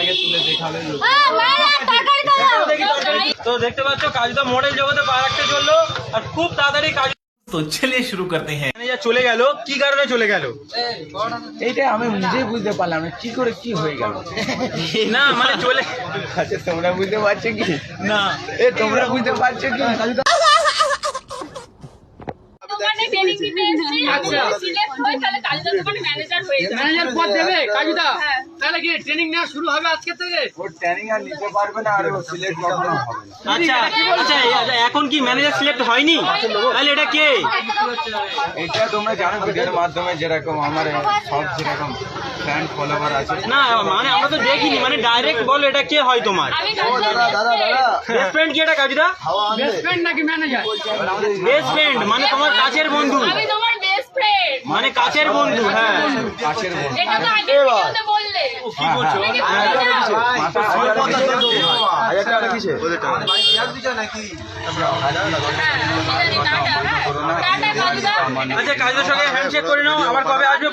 আগে তুলে দেখাবে। তো দেখতে পাচ্ছ কাজুদা মডেল জগতে পা রাখতে চললো আর খুব তাড়াতাড়ি কাজ। तो चलिए शुरू करते हैं। ম্যানেজার চলে গেল, কি কারণে চলে গেল? এইটা আমি নিজেই বুঝতে পারলাম না কি করে কি হয়ে গেল। না মানে চলে, আচ্ছা তোমরা বুঝতে পারছো কি না তোমরা বুঝতে পারছো কি? দোকানে ট্রেনিং দিতে এসেছি, সিলেক্ট হই তাহলে কাজুদা দোকানে ম্যানেজার হয়ে যাবে। ম্যানেজার পদ দেবে কাজুদা? হ্যাঁ। তাহলে কি ট্রেনিং নেওয়া শুরু হবে আজকে থেকে? ও ট্রেনিং আর নিতে পারবে না আর ও সিলেক্ট কখনো হবে না। আচ্ছা আচ্ছা এখন কি ম্যানেজার সিলেক্ট হয়নি? তাহলে এটা কে? এটা তোমরা জানো ভিডিওর মাধ্যমে যেরকম আমার সব যেরকম ফ্যান ফলোয়ার আছে। না মানে আমরা তো দেখিনি, মানে ডাইরেক্ট বলো এটা কে হয় তোমার আমি কাজুদা বেস্ট ফ্রেন্ড? কি এটা কাজুদা বেস্ট ফ্রেন্ড নাকি ম্যানেজার? বেস্ট ফ্রেন্ড মানে তোমার কাছের বন্ধু, আমি তোমার বেস্ট ফ্রেন্ড। মানে কাছের বন্ধু। হ্যাঁ কাছের বন্ধু। এটা তো আগে ভিডিওতে বললে। কি করছো? তুমি কি ভুলে যাও? হ্যাঁ, টাটা, হ্যাঁ। টাটা কাজুদা। আচ্ছা কাজুদার সঙ্গে হ্যান্ডশেক করে নাও, আবার কবে আসবে?